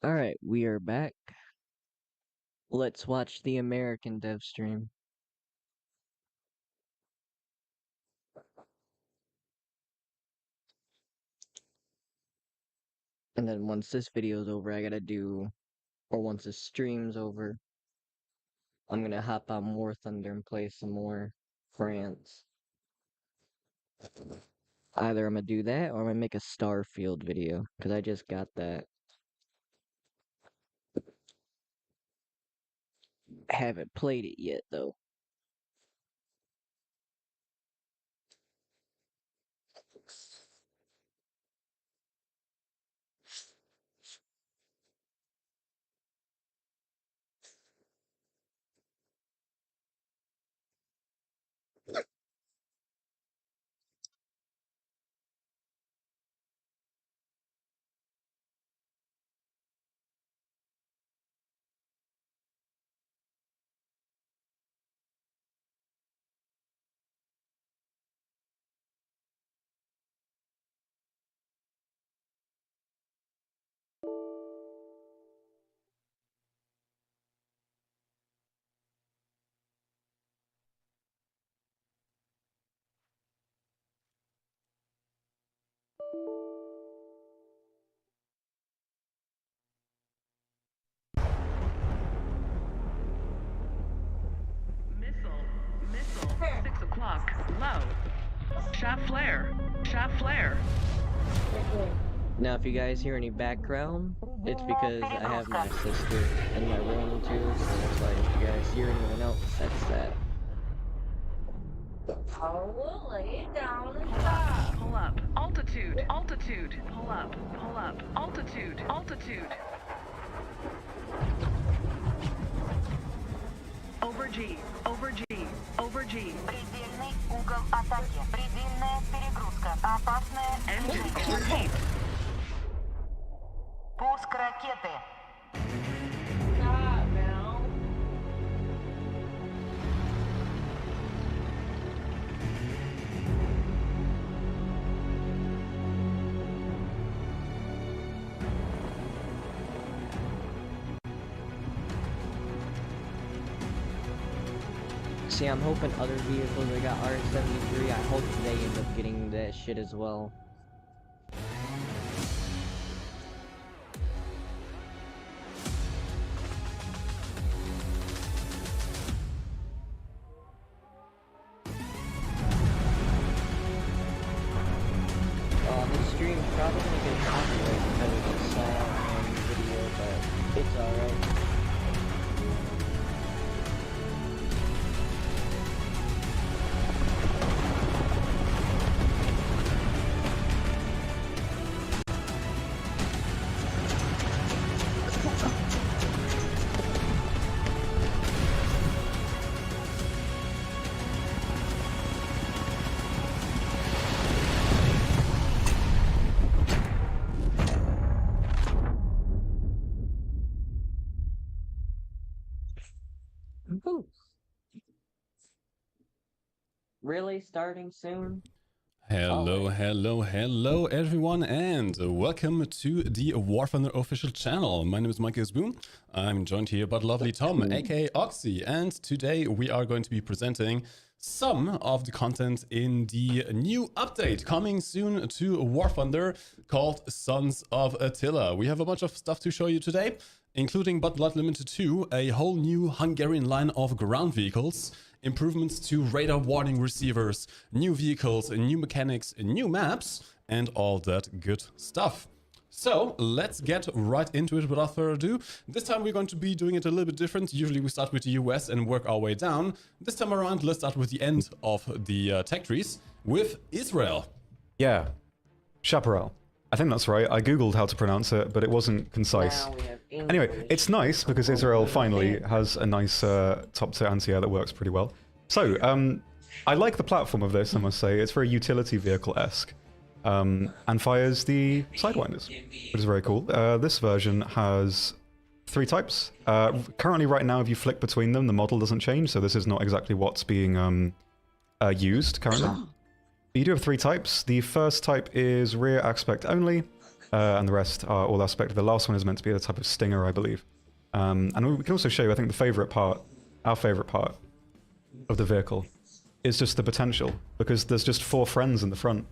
Alright, we are back. Let's watch the American dev stream. And then once this video's over, once this stream's over, I'm gonna hop on War Thunder and play some more France. Either I'm gonna do that or I'm gonna make a Starfield video, because I just got that. Haven't played it yet, though. Missile, 6 o'clock, low. Shot flare. Now, if you guys hear any background, it's because I have my sister in my room too, so that's why if you guys hear anyone else, that's that. Oh, lay it down and Pull up. Altitude. Pull up. Altitude. Over G. Предельный угол атаки. Предельная перегрузка. Опасная Engine overheat. Пуск ракеты. stop now. See, I'm hoping other vehicles that got R73, I hope they end up getting that shit as well. This stream's probably gonna get copyright because of the sound and video, but it's alright. Ooh. Really? Starting soon? Hello everyone, and welcome to the War Thunder official channel. My name is Mike Boom. I'm joined here by lovely Tom, aka Oxy, and today we are going to be presenting some of the content in the new update coming soon to War Thunder called Sons of Attila. We have a bunch of stuff to show you today, including But Blood Limited 2, a whole new Hungarian line of ground vehicles, improvements to radar warning receivers, new vehicles, new mechanics, new maps, and all that good stuff. So let's get right into it without further ado. This time we're going to be doing it a little bit different. Usually we start with the US and work our way down. This time around, let's start with the end of the tech trees with Israel. Yeah, Chaparral. I think that's right. I googled how to pronounce it, but it wasn't concise. Now we have Anyway, it's nice because Israel finally has a nice top-tier anti-air that works pretty well. So, I like the platform of this, I must say. It's very utility vehicle-esque, and fires the Sidewinders, which is very cool. This version has 3 types. Currently, right now, if you flick between them, the model doesn't change, so this is not exactly what's being used currently. You do have 3 types. The first type is rear aspect only. and the rest are all aspect. The last one is meant to be a type of stinger, I believe. And we can also show you, I think, the favorite part, our favorite part of the vehicle is just the potential, because there's just 4 friends in the front.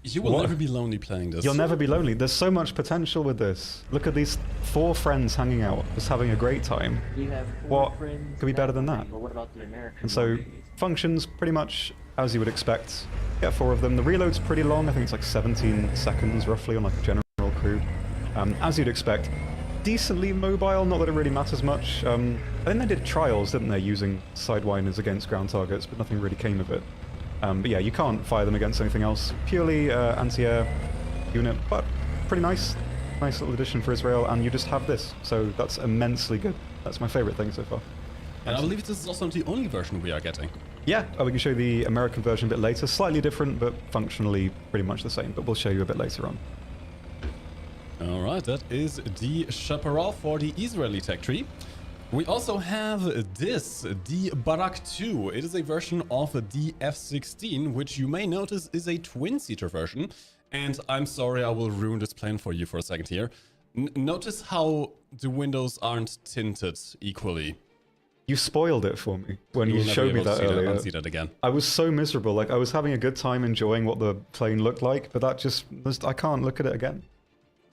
You will never be lonely playing this. You'll never be lonely. There's so much potential with this. Look at these 4 friends hanging out, just having a great time. You have What friends could be better than that? But what about the American? And so, functions pretty much as you would expect. Get 4 of them. The reload's pretty long. I think it's like 17 seconds roughly on like a general crew. As you'd expect. Decently mobile, not that it really matters much. I think they did trials, didn't they, using Sidewinders against ground targets, but nothing really came of it. But yeah, you can't fire them against anything else. Purely anti-air unit, but pretty nice. Nice little addition for Israel, and you just have this. So that's immensely good. That's my favorite thing so far. And I believe this is also not the only version we are getting. Yeah, we can show you the American version a bit later. Slightly different, but functionally pretty much the same. But we'll show you a bit later on. Alright, that is the Chaparral for the Israeli tech tree. We also have this, the Barak 2. It is a version of the F-16, which you may notice is a twin-seater version. And I'm sorry, I will ruin this plane for you for a second here. Notice how the windows aren't tinted equally. You spoiled it for me when you will never showed be me able to that see earlier. unsee that again. I was so miserable. Like, I was having a good time enjoying what the plane looked like, but that just... I can't look at it again.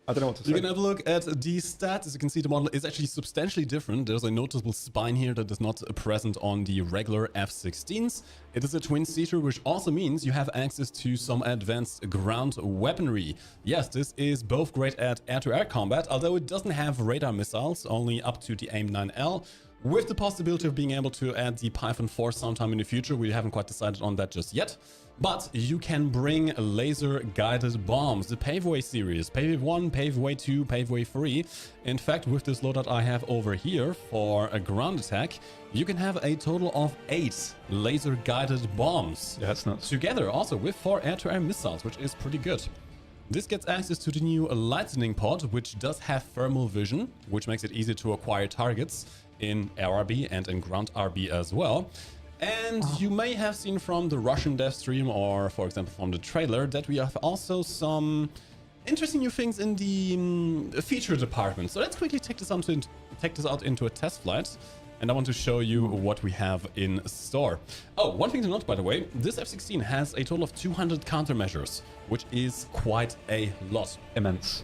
I don't know what to say. You can have a look at the stats. As you can see, the model is actually substantially different. There's a noticeable spine here that is not present on the regular F-16s. It is a twin-seater, which also means you have access to some advanced ground weaponry. Yes, this is both great at air-to-air combat, although it doesn't have radar missiles, only up to the AIM-9L, with the possibility of being able to add the Python 4 sometime in the future. We haven't quite decided on that just yet. But you can bring laser-guided bombs, the Paveway series, Paveway 1, Paveway 2, Paveway 3. In fact, with this loadout I have over here for a ground attack, you can have a total of 8 laser-guided bombs. Yeah, that's nuts. Together, also with 4 air-to-air missiles, which is pretty good. This gets access to the new Lightning Pod, which does have thermal vision, which makes it easy to acquire targets in ARB and in ground RB as well. And you may have seen from the Russian dev stream, or for example from the trailer, that we have also some interesting new things in the feature department. So let's quickly take this out into a test flight, and I want to show you what we have in store. Oh, one thing to note, by the way, this F-16 has a total of 200 countermeasures, which is quite a lot. Immense.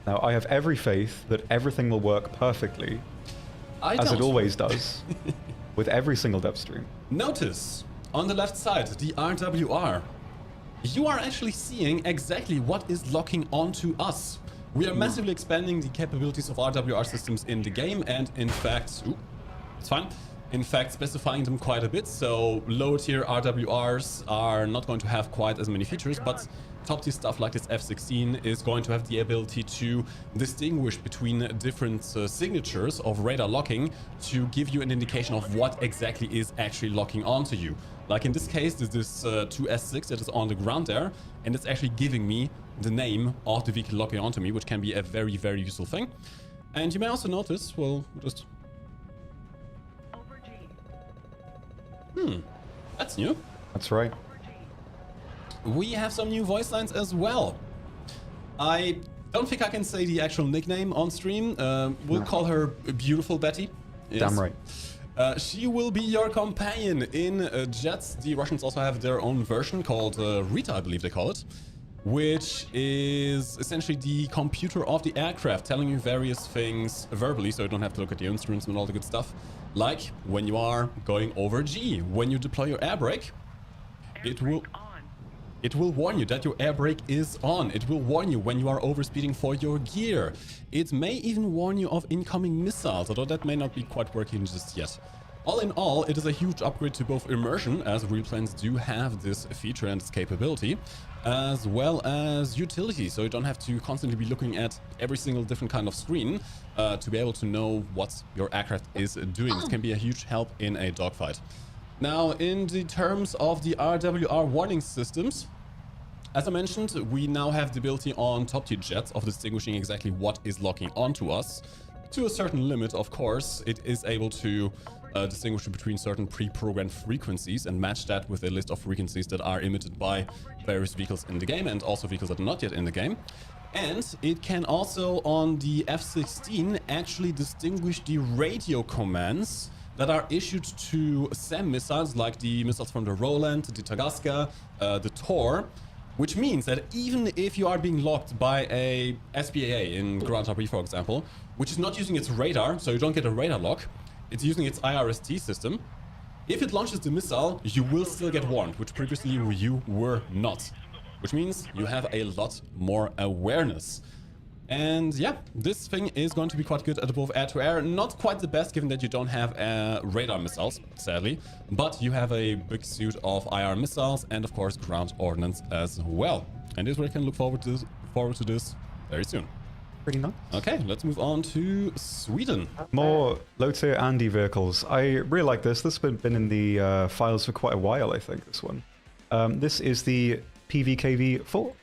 Now, I have every faith that everything will work perfectly, as it always does. With every single dev stream. Notice on the left side, the RWR. You are actually seeing exactly what is locking onto us. We are massively expanding the capabilities of RWR systems in the game, and in fact, it's fine. In fact, specifying them quite a bit. So low tier RWRs are not going to have quite as many features, but top tier stuff like this F-16 is going to have the ability to distinguish between different signatures of radar locking to give you an indication of what exactly is actually locking onto you. Like in this case, there's this 2S6 that is on the ground there, and it's actually giving me the name of the vehicle locking onto me, which can be a very, very useful thing. And you may also notice, well, just... Over G. That's new. That's right. We have some new voice lines as well. I don't think I can say the actual nickname on stream. We'll call her Beautiful Betty. Yes. Damn right. She will be your companion in Jets. The Russians also have their own version called Rita, I believe they call it, which is essentially the computer of the aircraft, telling you various things verbally, so you don't have to look at the instruments and all the good stuff. Like when you are going over G, when you deploy your air brake, it will warn you that your air brake is on. It will warn you when you are overspeeding for your gear. It may even warn you of incoming missiles, although that may not be quite working just yet. All in all, it is a huge upgrade to both immersion, as real planes do have this feature and this capability, as well as utility, so you don't have to constantly be looking at every single different kind of screen to be able to know what your aircraft is doing. This can be a huge help in a dogfight. Now, in the terms of the RWR warning systems, as I mentioned, we now have the ability on top tier jets of distinguishing exactly what is locking onto us. To a certain limit, of course, it is able to distinguish between certain pre-programmed frequencies and match that with a list of frequencies that are emitted by various vehicles in the game and also vehicles that are not yet in the game. And it can also, on the F-16, actually distinguish the radio commands that are issued to SAM missiles, like the missiles from the Roland, the Tunguska, the Tor, which means that even if you are being locked by a SPAA in Grand Prix, for example, which is not using its radar, so you don't get a radar lock, it's using its IRST system. If it launches the missile, you will still get warned, which previously you were not. Which means you have a lot more awareness. And yeah, this thing is going to be quite good at both air-to-air. Not quite the best, given that you don't have radar missiles, sadly. But you have a big suite of IR missiles and, of course, ground ordnance as well. And this way we can look forward to this very soon. Pretty nice. Okay, let's move on to Sweden. More low-tier Andy vehicles. I really like this. This has been in the files for quite a while, I think, this one. This is the PVKV-4.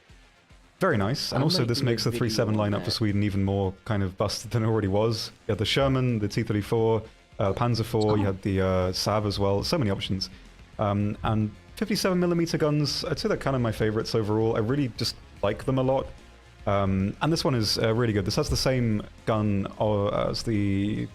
Very nice. And also this makes the 3.7 lineup for Sweden even more kind of busted than it already was. You had the Sherman, the T-34, Panzer IV, you had the Sav as well. So many options. And 57mm guns, I'd say they're kind of my favorites overall. I really just like them a lot. And this one is really good. This has the same gun as the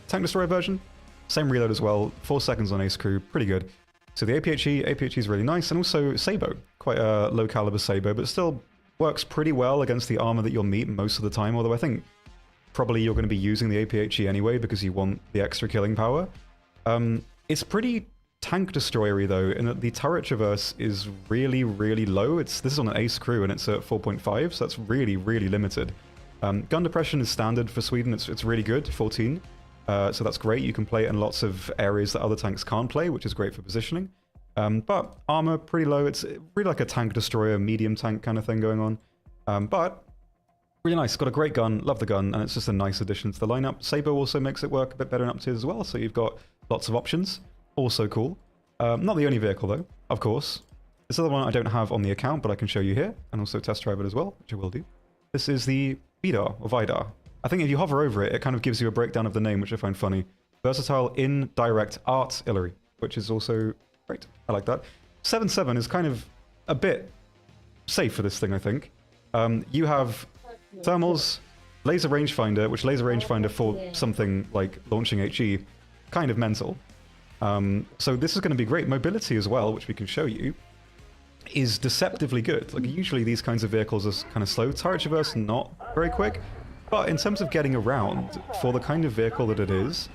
Tank Destroyer version. Same reload as well. 4 seconds on ace crew. Pretty good. So the APHE is really nice. And also Sabo. Quite a low caliber Sabo, but still works pretty well against the armor that you'll meet most of the time. Although I think probably you're going to be using the APHE anyway because you want the extra killing power. It's pretty tank destroyer-y though, in that the turret traverse is really, really low. This is on an ace crew and it's at 4.5, so that's really, really limited. Gun depression is standard for Sweden. It's really good, 14. So that's great. You can play it in lots of areas that other tanks can't play, which is great for positioning. But armor, pretty low. It's really like a tank destroyer, medium tank kind of thing going on. But really nice. Got a great gun. Love the gun. And it's just a nice addition to the lineup. Sabo also makes it work a bit better in up tiers as well. So you've got lots of options. Also cool. Not the only vehicle though, of course. This other one I don't have on the account, but I can show you here. And also test drive it as well, which I will do. This is the Vidar, or Vidar. I think if you hover over it, it kind of gives you a breakdown of the name, which I find funny. Versatile Indirect Artillery, which is also great. I like that. 7.7 is kind of a bit safe for this thing, I think. You have thermals, laser rangefinder, which laser rangefinder for something like launching HE, kind of mental. So this is going to be great. Mobility as well, which we can show you, is deceptively good. Like usually these kinds of vehicles are kind of slow. Turret traverse, not very quick. But in terms of getting around, for the kind of vehicle that it is,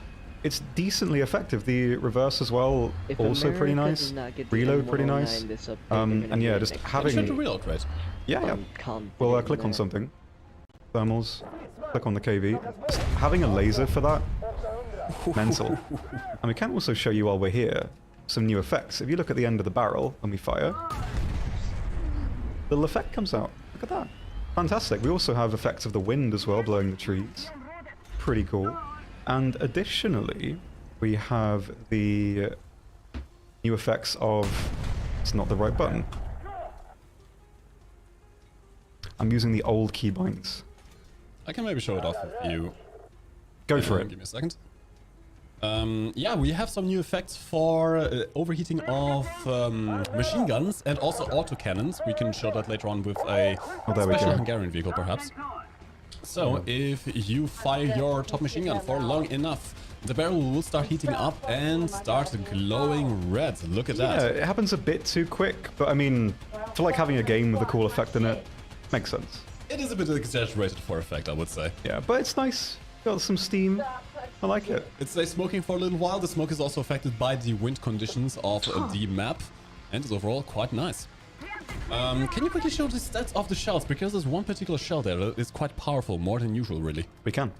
it's decently effective. The reverse as well, If also pretty America nice. does not get the Reload pretty M109 nice. this update, they're gonna And yeah, get just an having... Should reload, right? Yeah. confident We'll in click on that. something. Thermals. Click on the KV. Just having a laser for that, mental. And we can also show you while we're here some new effects. If you look at the end of the barrel when we fire, the little effect comes out. Look at that. Fantastic. We also have effects of the wind as well, blowing the trees. Pretty cool. And additionally, we have the new effects of... It's not the right button. I'm using the old keybinds. I can maybe show it off if you... Go for it. Give me a second. Yeah, we have some new effects for overheating of machine guns and also autocannons. We can show that later on with a there we special go. Hungarian vehicle, perhaps. So, if you fire your top machine gun for long enough, the barrel will start heating up and start glowing red. Look at Yeah, that. it happens a bit too quick, but I mean, for like having a game with a cool effect in it, makes sense. It is a bit exaggerated for effect, I would say. Yeah, but it's nice. Got some steam. I like it. It stays smoking for a little while. The smoke is also affected by the wind conditions of the map and is overall quite nice. Can you quickly show the stats of the shells? Because there's one particular shell there that is quite powerful, more than usual, really. We can.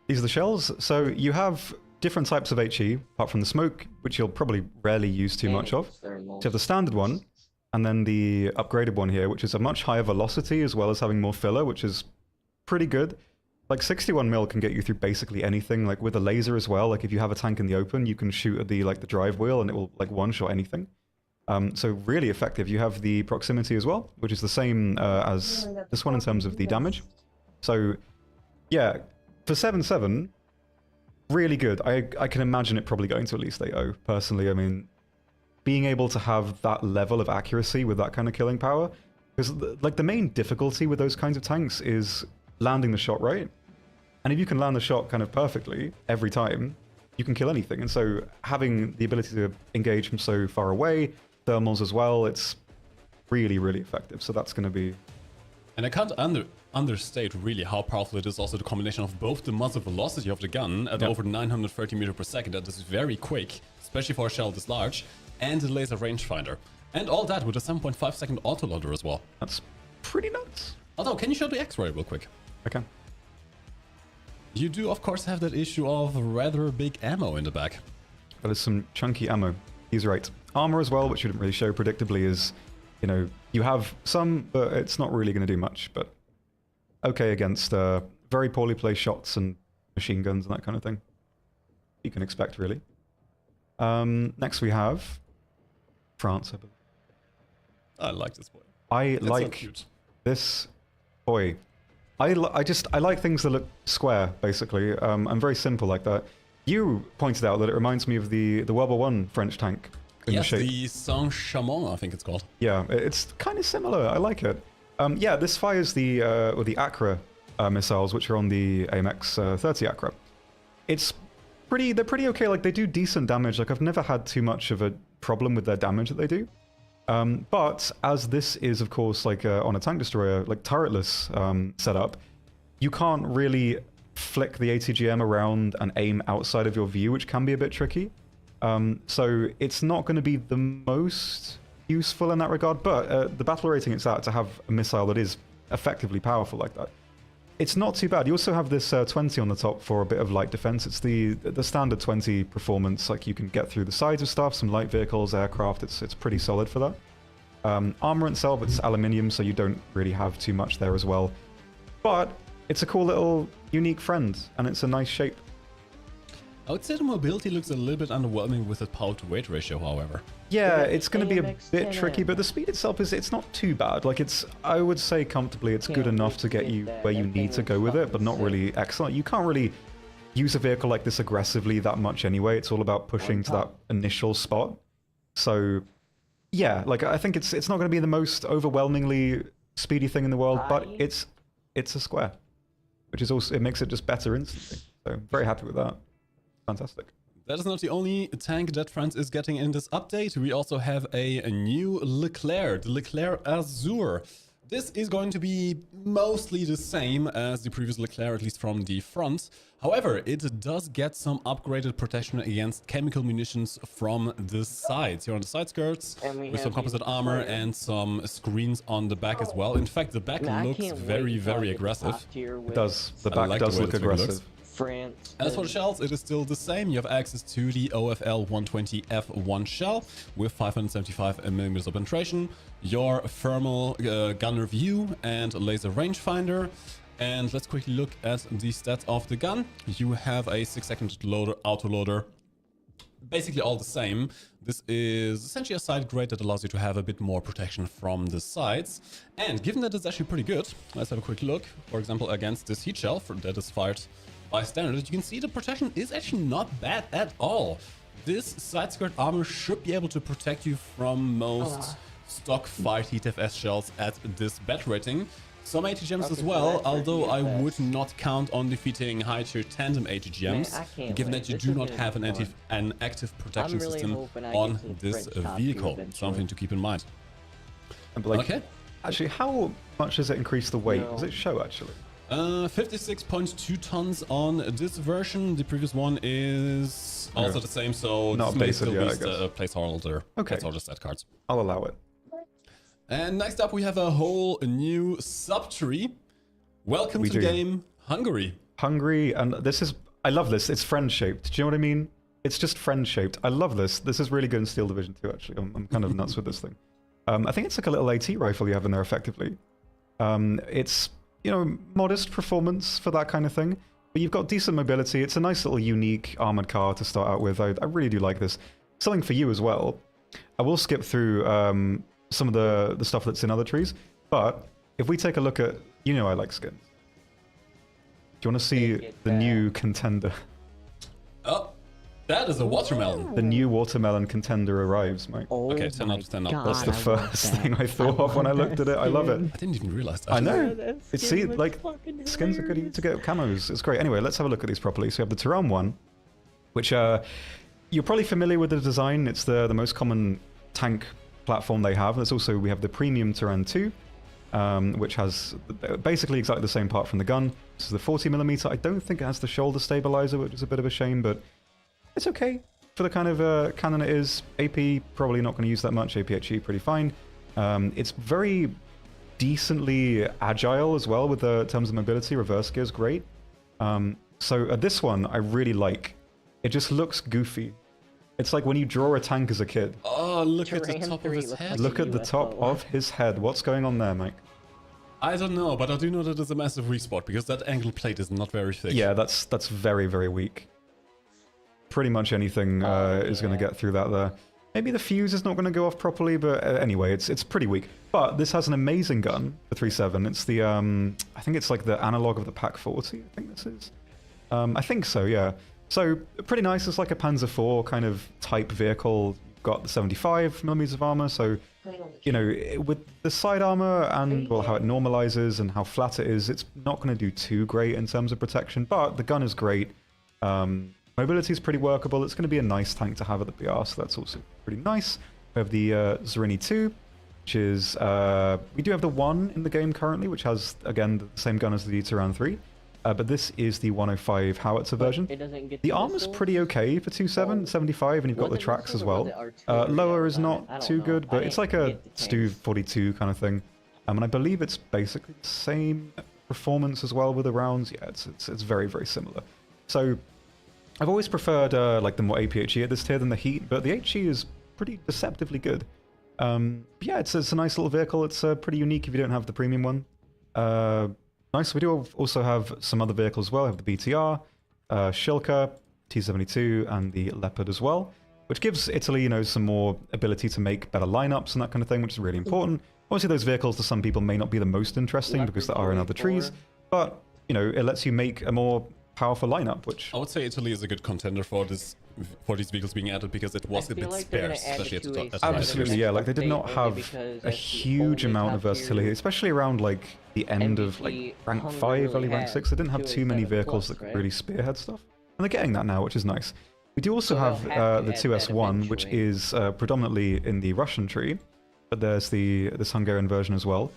These are the shells. So you have different types of HE, apart from the smoke, which you'll probably rarely use too much of. So you have the standard one, and then the upgraded one here, which is a much higher velocity, as well as having more filler, which is pretty good. Like 61 mil can get you through basically anything, like with a laser as well. Like if you have a tank in the open, you can shoot at the drive wheel and it will like one-shot anything. So really effective. You have the proximity as well, which is the same as this one in terms of the damage. So yeah, for 7.7, really good. I can imagine it probably going to at least 8-0, personally. I mean, being able to have that level of accuracy with that kind of killing power, because like the main difficulty with those kinds of tanks is landing the shot right. And if you can land the shot kind of perfectly every time, you can kill anything. And so having the ability to engage from so far away, thermals as well, it's really, really effective. So that's going to be... And I can't understate really how powerful it is, also the combination of both the muzzle velocity of the gun at over 930 meters per second, that is very quick, especially for a shell this large, and the laser rangefinder. And all that with a 7.5 second autoloader as well. That's pretty nuts. Although, can you show the X-ray real quick? Okay. You do, of course, have that issue of rather big ammo in the back. That is some chunky ammo. He's right. Armor as well, which you didn't really show predictably, is, you know, you have some, but it's not really going to do much. But okay against very poorly placed shots and machine guns and that kind of thing. You can expect, really. Next we have France, I believe. I like this boy. I It's so like cute. this boy. I like things that look square, basically. I'm very simple like that. You pointed out that it reminds me of the World War I French tank in Yes, the shape. the Saint-Chamond, I think it's called. Yeah, it's kind of similar. I like it. Yeah, this fires the Accra missiles, which are on the AMX 30 Accra. They're pretty okay. Like, they do decent damage. Like, I've never had too much of a problem with their damage that they do. But as this is, of course, like on a tank destroyer, like turretless setup, you can't really flick the ATGM around and aim outside of your view, which can be a bit tricky. So it's not going to be the most useful in that regard, but the battle rating it's at to have a missile that is effectively powerful like that. It's not too bad. You also have this 20 on the top for a bit of light defense. It's the standard 20 performance. Like, you can get through the sides of stuff, some light vehicles, aircraft. It's pretty solid for that. Armor itself, it's aluminium, so you don't really have too much there as well. But it's a cool little unique friend, and it's a nice shape. I would say the mobility looks a little bit underwhelming with the power to weight ratio, however. Yeah, Yeah, it's going to be a AMX bit 10 tricky, but the speed itself it's not too bad. Like, I would say comfortably it's good enough to get you where you need to go with it, but not really excellent. You can't really use a vehicle like this aggressively that much anyway. It's all about pushing to that initial spot. So, yeah, like, I think it's not going to be the most overwhelmingly speedy thing in the world, but it's a square, which is also, it makes it just better instantly. So, very happy with that. Fantastic. That is not the only tank that France is getting in this update. We also have a new Leclerc, the Leclerc Azure. This is going to be mostly the same as the previous Leclerc, at least from the front. However, it does get some upgraded protection against chemical munitions from the sides. Here on the side skirts, with some composite armor and some screens on the back as well. In fact, the back looks very, very aggressive. It does. The I back like does the way look this really looks. aggressive. France. As for the shells, it is still the same. You have access to the OFL 120F1 shell with 575mm of penetration, your thermal gunner view and laser rangefinder. And let's quickly look at the stats of the gun. You have a 6-second autoloader, basically all the same. This is essentially a side grade that allows you to have a bit more protection from the sides. And given that it's actually pretty good, let's have a quick look, for example, against this heat shell that is fired by standard. You can see the protection is actually not bad at all. This side skirt armor should be able to protect you from most stock fired HeatFS shells at this bat rating. Some ATGMs as well, although I would not count on defeating high tier tandem ATGMs, given that you do not have an active protection system on this vehicle. Something to keep in mind. Okay. Actually, how much does it increase the weight? Does it show, actually? 56.2 tons on this version. The previous one is also the same, so not this may updated still yet, be I guess. a placeholder. Okay. Placeholder stat cards. I'll allow it. And next up, we have a whole new subtree. Welcome We to do. game Hungary. Hungary, and this is... I love this. It's friend-shaped. Do you know what I mean? It's just friend-shaped. I love this. This is really good in Steel Division 2, actually. I'm kind of nuts with this thing. I think it's like a little AT rifle you have in there, effectively. It's, you know, modest performance for that kind of thing. But you've got decent mobility. It's a nice little unique armored car to start out with. I really do like this. Something for you as well. I will skip through some of the stuff that's in other trees. But if we take a look at... You know I like skins. Do you want to see the new contender? That is a watermelon. The new watermelon contender arrives, Mike. Oh Okay, 10 out my of 10 up. God, That's the I want first that. thing I thought of when I looked at it. I love it. I didn't even realize that. I know. That It's skin see, looks like fucking skins are good hilarious. to get camos. It's great. Anyway, let's have a look at these properly. So we have the Tehran one, which you're probably familiar with the design. It's the most common tank platform they have. There's also we have the premium Tehran 2, which has basically exactly the same part from the gun. This is the 40mm. I don't think it has the shoulder stabilizer, which is a bit of a shame, but it's okay for the kind of cannon it is. AP probably not going to use that much. APHE pretty fine. It's very decently agile as well with the terms of mobility. Reverse gear is great. So this one I really like. It just looks goofy. It's like when you draw a tank as a kid. Oh, look at the Terrain top of 3 his looks head. like Look a at the top UFO. of his head. What's going on there, Mike? I don't know, but I do know that it's a massive respot because that angle plate is not very thick. Yeah, that's very, very weak. Pretty much anything is going to yeah. get through that there. Maybe the fuse is not going to go off properly, but anyway, it's pretty weak. But this has an amazing gun, the 3.7. It's the, I think it's like the analog of the Pak 40, I think this is. I think so, yeah. So, pretty nice. It's like a Panzer IV kind of type vehicle. You've got the 75mm of armor, so, you know, with the side armor and, well, how it normalizes and how flat it is, it's not going to do too great in terms of protection, but the gun is great. Mobility is pretty workable. It's going to be a nice tank to have at the BR, so that's also pretty nice. We have the Zarini 2, which is... we do have the 1 in the game currently, which has, again, the same gun as the Tehran 3. But this is the 105 howitzer version. It doesn't get The the armor's missiles? pretty okay for 2.7, 75, and you've got Was the it tracks missiles as or well. was it artillery? Lower is I not don't too know. good, I but it's like didn't a get the Stu tanks. 42 kind of thing. And I believe it's basically the same performance as well with the rounds. Yeah, it's very, very similar. So I've always preferred like the more APHE at this tier than the Heat, but the HE is pretty deceptively good. Yeah, it's a nice little vehicle. It's pretty unique if you don't have the premium one. Nice. We do also have some other vehicles as well. We have the BTR, Shilka, T-72, and the Leopard as well, which gives Italy, you know, some more ability to make better lineups and that kind of thing, which is really important. Obviously, those vehicles to some people may not be the most interesting because there are in other trees, but, you know, it lets you make a more powerful lineup, which... I would say Italy is a good contender for these vehicles being added because it was a feel bit like they're sparse, gonna add especially at the the top. 2A at the right Absolutely, tiers. yeah. Like they did update not only have because a that's the huge only amount of top versatility, tier especially around like the end of MVP like rank Hungary 5, early really rank had 6. They didn't have too many 2A7 vehicles plus, that could right? really spearhead stuff, and they're getting that now, which is nice. We do also So have they'll have to the add 2S1, that which eventually. is predominantly in the Russian tree, but there's this Hungarian version as well.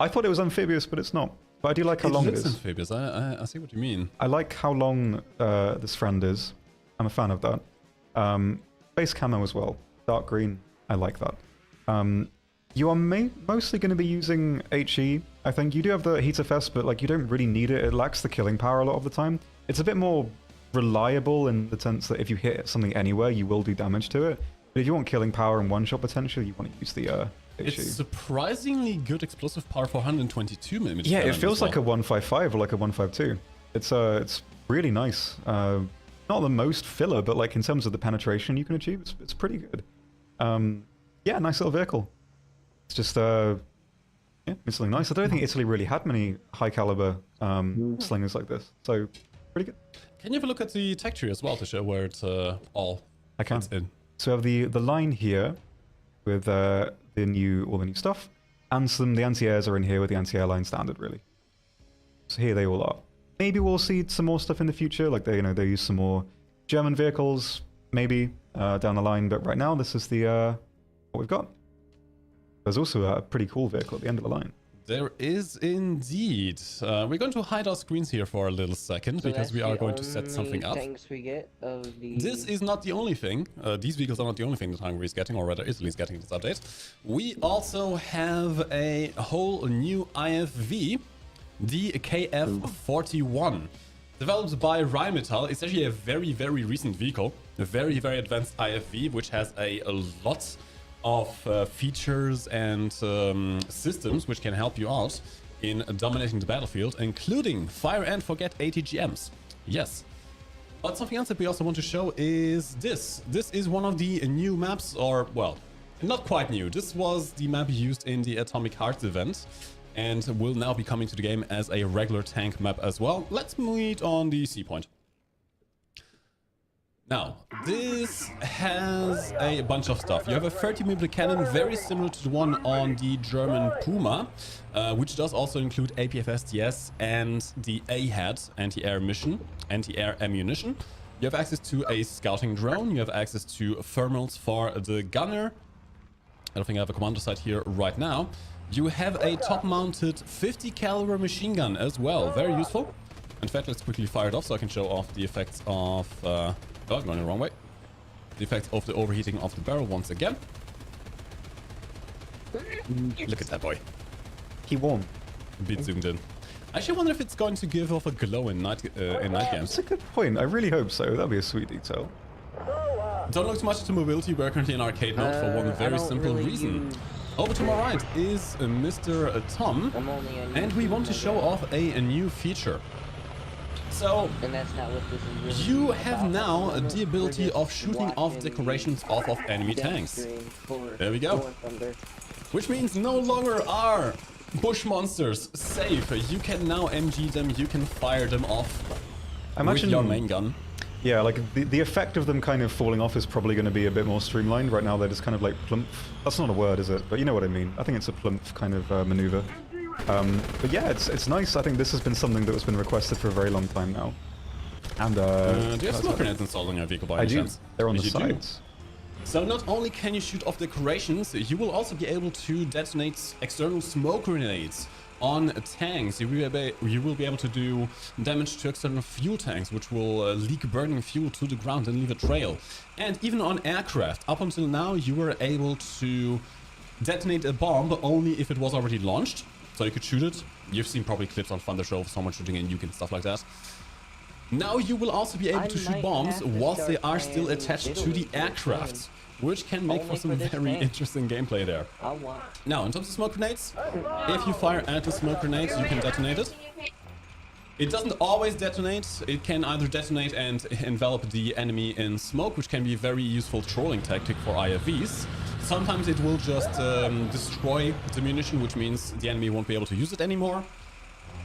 I thought it was amphibious, but it's not. But I do like how long it looks is. amphibious. I see what you mean. I like how long this friend is. I'm a fan of that. Base camo as well. Dark green. I like that. You are mostly going to be using HE. I think you do have the Heat FS, but like you don't really need it. It lacks the killing power a lot of the time. It's a bit more reliable in the sense that if you hit something anywhere, you will do damage to it. But if you want killing power and one-shot potential, you want to use the HE. It's surprisingly good explosive power for 122mm. Yeah, it cannon feels as well. like a 155 or like a 152. It's really nice. Not the most filler, but like in terms of the penetration you can achieve, it's pretty good. Yeah, nice little vehicle. It's just yeah, it's something nice. I don't think Italy really had many high caliber slingers like this, so pretty good. Can you have a look at the tech tree as well to show where it's all I can. fits in? So we have the line here with all the new stuff, and the anti-airs are in here with the anti-airline standard, really. So here they all are. Maybe we'll see some more stuff in the future, like they use some more German vehicles, maybe down the line. But right now, this is the what we've got. There's also a pretty cool vehicle at the end of the line. There is indeed. We're going to hide our screens here for a little second So because that's we are the going to set something only up. tanks we get of the... This is not the only thing. These vehicles are not the only thing that Hungary is getting, or rather Italy is getting this update. We also have a whole new IFV, the KF-41. Developed by Rheinmetall. It's actually a very, very recent vehicle. A very, very advanced IFV, which has a lot of features and systems which can help you out in dominating the battlefield, including fire and forget ATGMs. Yes. But something else that we also want to show is this. This is one of the new maps, or, well, not quite new. This was the map used in the Atomic Hearts event and will now be coming to the game as a regular tank map as well. Let's meet on the C point. Now, this has a bunch of stuff. You have a 30mm cannon, very similar to the one on the German Puma, which does also include APFSDS and the AHAD, anti-air ammunition. You have access to a scouting drone. You have access to thermals for the gunner. I don't think I have a commando sight here right now. You have a top-mounted 50 caliber machine gun as well. Very useful. In fact, let's quickly fire it off so I can show off the effects of... oh, going the wrong way. The effects of the overheating of the barrel once again. Look at that boy. He warm. A bit zoomed in. I actually wonder if it's going to give off a glow in night games. That's a good point. I really hope so. That'd be a sweet detail. Don't look too much into mobility. We're currently in arcade mode for one very simple reason. Over to my right is Mr. Tom, and we want to show off a new feature. So, And that's not what this is really you about. have now We're the ability just of shooting off watching decorations off of enemy death tanks. stream for There we go. War Thunder. Which means no longer are bush monsters safe. You can now MG them, you can fire them off I imagine with your main gun. Yeah, like the effect of them kind of falling off is probably going to be a bit more streamlined. Right now they're just kind of like plump. That's not a word, is it? But you know what I mean. I think it's a plump kind of maneuver. But yeah, it's nice. I think this has been something that has been requested for a very long time now. And Do you have smoke grenades installed on your vehicle by I any do. chance? They're on the You do. sides. So not only can you shoot off decorations, you will also be able to detonate external smoke grenades on tanks. You will be able to do damage to external fuel tanks, which will leak burning fuel to the ground and leave a trail. And even on aircraft, up until now, you were able to detonate a bomb only if it was already launched. So you could shoot it. You've seen probably clips on Thunder Show of someone shooting a nuke and stuff like that. Now you will also be able I to shoot might bombs have to whilst they start are still playing attached to Italy the for this aircraft, game. which can make for Only some for this very game. interesting gameplay there. I want. Now, in terms of smoke grenades, if you fire at the smoke grenades, you can detonate it. It doesn't always detonate. It can either detonate and envelop the enemy in smoke, which can be a very useful trolling tactic for IFVs. Sometimes it will just destroy the munition, which means the enemy won't be able to use it anymore.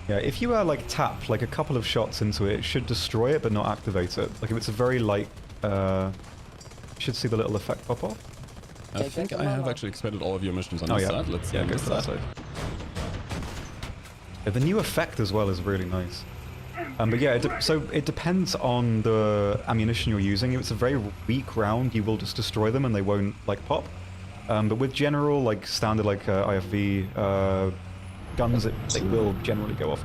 Yeah, if you like tap like a couple of shots into it, it should destroy it but not activate it. Like if it's a very light, you should see the little effect pop off. I think I have actually expended all of your missions on Oh this yeah, side. Let's see yeah, on go this for that side. side. Yeah, the new effect as well is really nice. But yeah, so it depends on the ammunition you're using. If it's a very weak round, you will just destroy them and they won't like pop. But with general, like standard, like IFV guns, they will generally go off.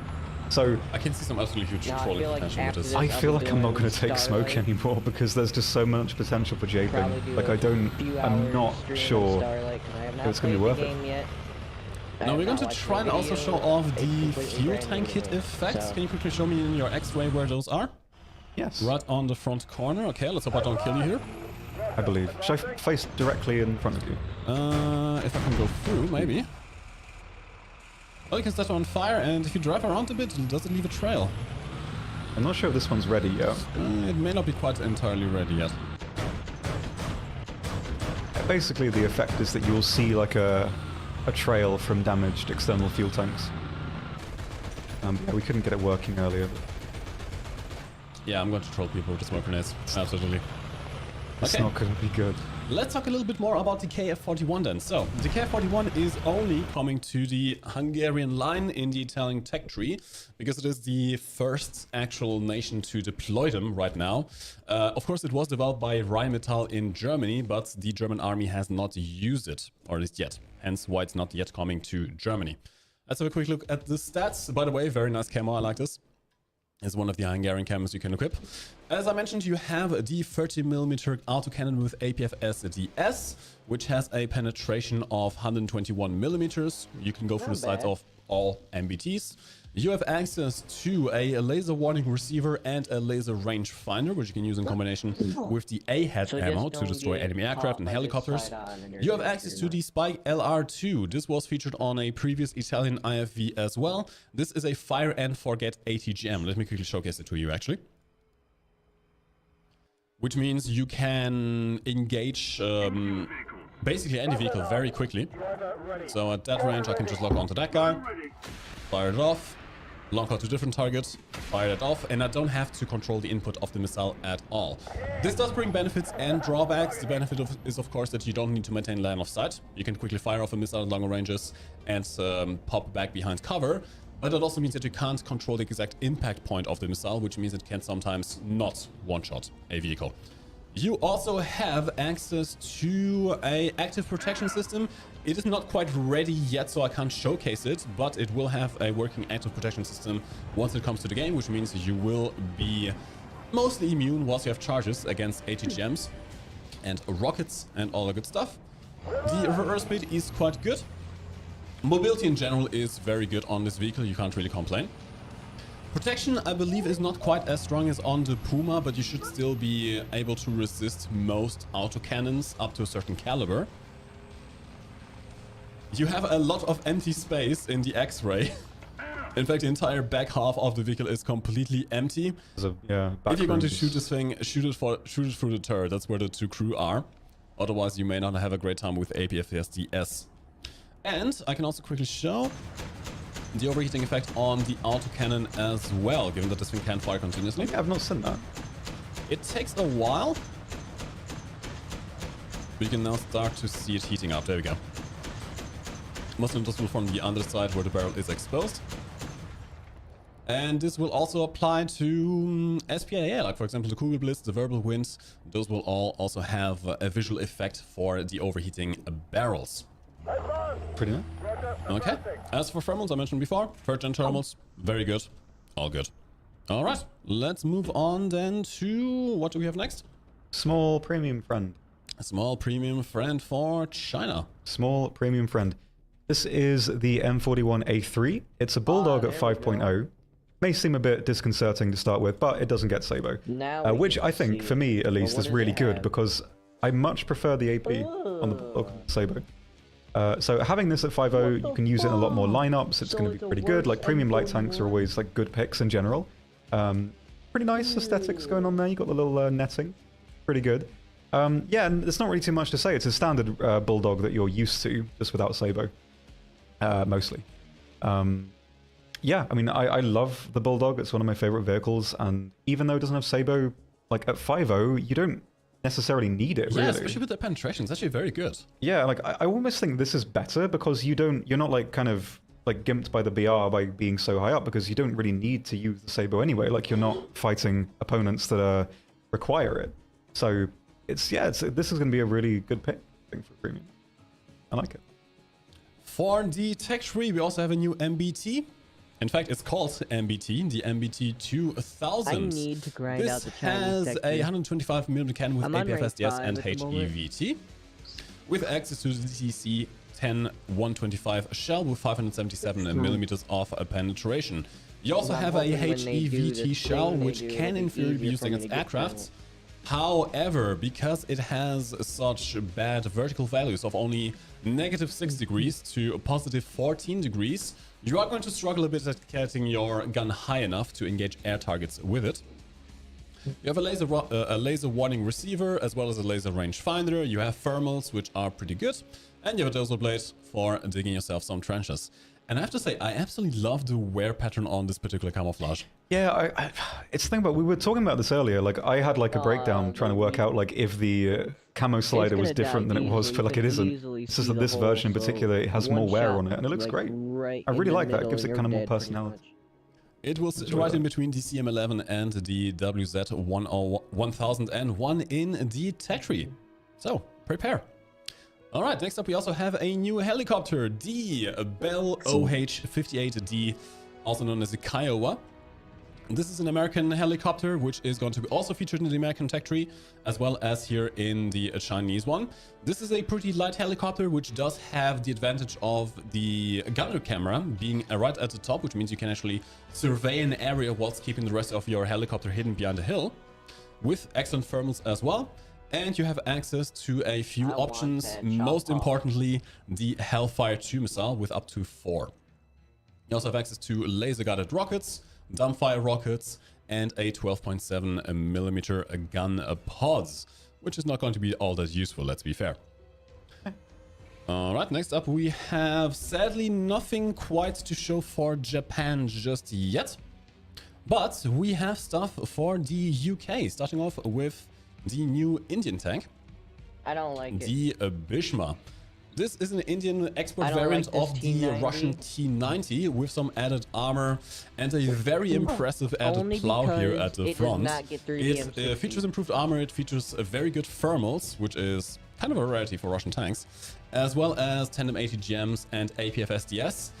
So I can see some absolutely huge No, I trolling feel like potential with after this. this- I feel I'll be like I'm not doing going to take smoke Starlight. anymore because there's just so much potential for Probably japing. do Like a I don't, few I'm hours not stream of sure Starlight, 'cause I have not if it's going to be played worth the it. game yet. I Now have we're going not to watched try and the also video. show off It's the completely fuel brand tank new hit to me, effects. so- Can you quickly show me in your X-ray where those are? Yes, Right on the front corner. Okay, let's hope I don't kill you here. I believe. Should I face directly in front of you? If I can go through, maybe. Oh, you can set it on fire, and if you drive around a bit, does it leave a trail? I'm not sure if this one's ready yet. It may not be quite entirely ready yet. Basically, the effect is that you'll see like a trail from damaged external fuel tanks. Yeah, we couldn't get it working earlier. But Yeah, I'm going to troll people with the smoke grenades. Absolutely. it's Okay. not going to be good. Let's talk a little bit more about the KF-41 then. So, the KF-41 is only coming to the Hungarian line in the Italian tech tree, because it is the first actual nation to deploy them right now. Of course, it was developed by Rheinmetall in Germany, but the German army has not used it, or at least yet. Hence why it's not yet coming to Germany. Let's have a quick look at the stats. By the way, very nice camo, I like this. Is one of the Hungarian camos you can equip. As I mentioned, you have the 30mm autocannon with APFSDS, which has a penetration of 121mm. You can go through the sights bad. of all MBTs. You have access to a laser warning receiver and a laser rangefinder, which you can use in combination with the AHAD So ammo just to don't destroy get enemy caught aircraft and by this helicopters. side-on and You have you're access to not. the Spike LR2. This was featured on a previous Italian IFV as well. This is a fire and forget ATGM. Let me quickly showcase it to you actually. Which means you can engage basically any vehicle very quickly. So at that range I can just lock onto that guy, fire it off, Long call to different targets, fire it off, and I don't have to control the input of the missile at all. This does bring benefits and drawbacks. The benefit is of course that you don't need to maintain line of sight. You can quickly fire off a missile at longer ranges and pop back behind cover. But it also means that you can't control the exact impact point of the missile, which means it can sometimes not one-shot a vehicle. You also have access to an active protection system. It is not quite ready yet, so I can't showcase it, but it will have a working active protection system once it comes to the game, which means you will be mostly immune whilst you have charges against ATGMs and rockets and all the good stuff. The reverse speed is quite good. Mobility in general is very good on this vehicle, you can't really complain. Protection, I believe, is not quite as strong as on the Puma, but you should still be able to resist most autocannons up to a certain caliber. You have a lot of empty space in the X-Ray. In fact, the entire back half of the vehicle is completely empty. Yeah, if you're going to shoot this thing, shoot it through the turret. That's where the two crew are. Otherwise, you may not have a great time with APFSDS. And I can also quickly show the overheating effect on the autocannon as well, given that this thing can fire continuously. Yeah, I've not seen that. It takes a while. We can now start to see it heating up. There we go. Most of this will from the underside where the barrel is exposed. And this will also apply to SPIA, like for example the Kugelblitz, the Verbal Winds. Those will all also have a visual effect for the overheating barrels. Pretty nice. Okay. As for thermals, I mentioned before, third-gen thermals, very good. All good. All right. Let's move on then to... what do we have next? Small premium friend. A small premium friend for China. Small premium friend. This is the M41A3. It's a Bulldog at 5.0. May seem a bit disconcerting to start with, but it doesn't get Sabo. Which I think, for me at least, is really good because I much prefer the AP on the Bulldog Sabo. So having this at 5.0, you can use it in a lot more lineups. It's going to be pretty good. Like premium light tanks are always like good picks in general. Pretty nice aesthetics going on there. You got the little netting, pretty good. Yeah, and there's not really too much to say. It's a standard Bulldog that you're used to, just without Sabo, mostly. Yeah, I mean, I love the Bulldog. It's one of my favorite vehicles, and even though it doesn't have Sabo, like at 5.0, you don't necessarily need it, really. Yeah, especially with the penetration, it's actually very good. Yeah, like I almost think this is better because you're not like kind of like gimped by the BR by being so high up, because you don't really need to use the Sabo anyway. Like you're not fighting opponents that require it. So this is going to be a really good pick, I think, for premium. I like it. For the Tech 3, we also have a new MBT. In fact, it's called MBT, the MBT 2000. I need to grind out the Chinese This has a 125mm cannon with APFSDS and HEVT, with access to the DCC 10-125 shell with 577mm of penetration. You also have a HEVT shell, which can in theory be used against aircrafts. However, because it has such bad vertical values of only -6 degrees to +14 degrees, you are going to struggle a bit at getting your gun high enough to engage air targets with it. You have a laser warning receiver as well as a laser range finder. You have thermals, which are pretty good, and you have a dozer blade for digging yourself some trenches. And I have to say, I absolutely love the wear pattern on this particular camouflage. Yeah, it's the thing about, we were talking about this earlier, like I had like a breakdown trying to work out like if the camo slider was different than it was for like it isn't. It's just that this version in particular, it has more wear on it and it looks great. I really like that, it gives it kind of more personality. It will sit right in between the CM11 and the WZ-1001 in the Tech 3. So, prepare. Alright, next up we also have a new helicopter, the Bell OH-58D, also known as the Kiowa. This is an American helicopter, which is going to be also featured in the American Tech 3, as well as here in the Chinese one. This is a pretty light helicopter, which does have the advantage of the gunner camera being right at the top, which means you can actually survey an area whilst keeping the rest of your helicopter hidden behind a hill, with excellent thermals as well. And you have access to a few options, most importantly, the Hellfire 2 missile with up to 4. You also have access to laser-guided rockets, dumbfire rockets, and a 12.7mm gun pods, which is not going to be all that useful, let's be fair. Alright, next up we have sadly nothing quite to show for Japan just yet. But we have stuff for the UK, starting off with the new Indian tank, I don't like it. the Bhishma. This is an Indian export I don't variant like of this the T90. Russian T90 with some added armor and a very impressive added Only plow here because at the it does front. not get through It the M60. features improved armor, it features a very good thermals, which is kind of a rarity for Russian tanks, as well as tandem ATGMs and APF SDS.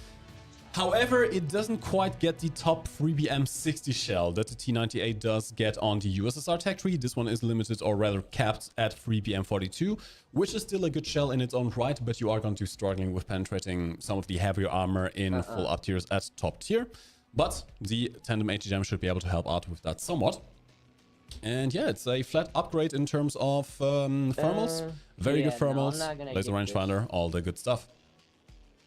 However, it doesn't quite get the top 3BM60 shell that the T98 does get on the USSR tech tree. This one is limited, or rather capped, at 3BM42, which is still a good shell in its own right, but you are going to be struggling with penetrating some of the heavier armor in full up tiers at top tier. But the tandem ATGM should be able to help out with that somewhat. And yeah, it's a flat upgrade in terms of thermals. Very good yeah, no, I'm thermals, not gonna laser get rangefinder, all the good stuff.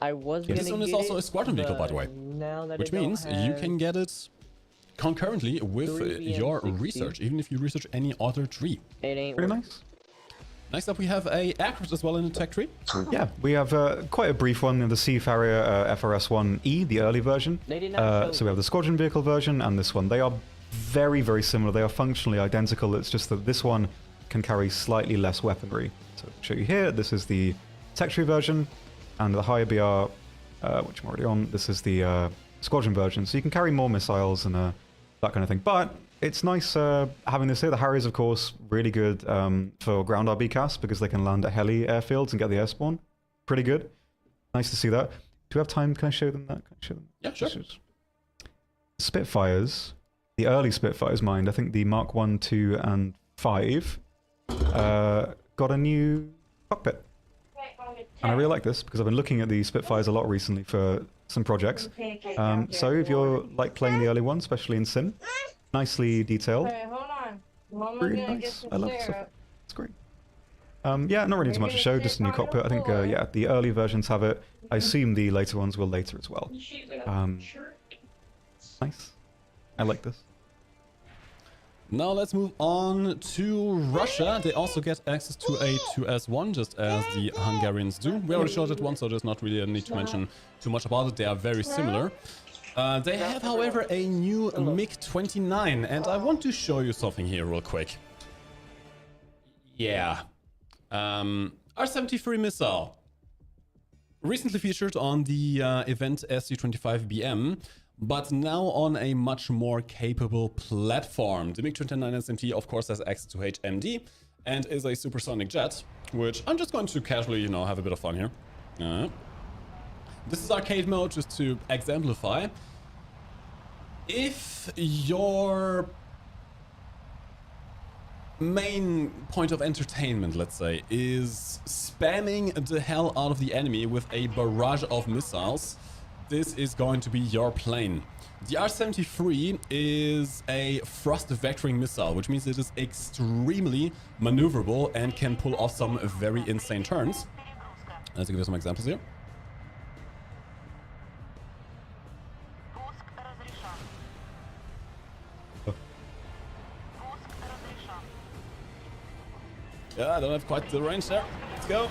I was This gonna one is get also it, a squadron vehicle, by the way, but now that which I don't means you have- can get it concurrently with 3BM60. your research, even if you research any other tree. It ain't Pretty worth- nice. Next up, we have a aircraft as well in the tech tree. Yeah, we have quite a brief one, the Seafarrier FRS-1E, the early version. They did not show So we have the squadron vehicle version and this one. They are very, very similar. They are functionally identical. It's just that this one can carry slightly less weaponry. So I'll show you here. This is the tech tree version, and the higher BR, which I'm already on, this is the squadron version. So you can carry more missiles and that kind of thing. But it's nice having this here. The Harriers, of course, really good for ground RB cast because they can land at heli airfields and get the air spawn. Pretty good. Nice to see that. Do we have time? Can I show them that? Can I show them? Yeah, sure. Spitfires, the early Spitfires, mind. I think the Mark 1, 2, and 5 got a new cockpit. And I really like this because I've been looking at the Spitfires a lot recently for some projects. So if you're like playing the early ones, especially in Sim, nicely detailed. Hey, hold on. Mama Really gonna get nice. some I love syrup. stuff. It's great. Yeah, not really too much to show, just a new cockpit. I think, yeah, the early versions have it. I assume the later ones will later as well. Nice. I like this. Now let's move on to Russia. They also get access to a 2S1, just as the Hungarians do. We already showed it once, so there's not really a need to mention too much about it. They are very similar. They have, however, a new MiG-29, and I want to show you something here real quick. Yeah. R-73 missile. Recently featured on the event SU-25BM, but now on a much more capable platform. The MiG-29 SMT, of course, has access to HMD and is a supersonic jet, which I'm just going to casually, have a bit of fun here. This is arcade mode, just to exemplify. If your main point of entertainment, let's say, is spamming the hell out of the enemy with a barrage of missiles, this is going to be your plane. The R-73 is a thrust vectoring missile, which means it is extremely maneuverable and can pull off some very insane turns. Let's give you some examples here. Пуск разрешен. Oh. Пуск разрешен. Yeah, I don't have quite the range there. Let's go.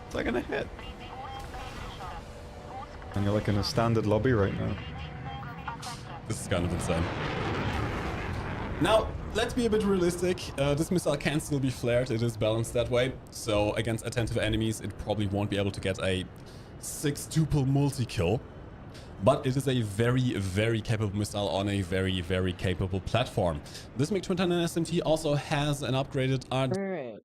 It's like gonna hit. Пуск разрешен. And you're like in a standard lobby right now. This is kind of insane. Now, let's be a bit realistic. This missile can still be flared. It is balanced that way. So against attentive enemies, it probably won't be able to get a 6-tuple multi-kill. But it is a very, very capable missile on a very, very capable platform. This MiG-29 SMT also has an upgraded Alright.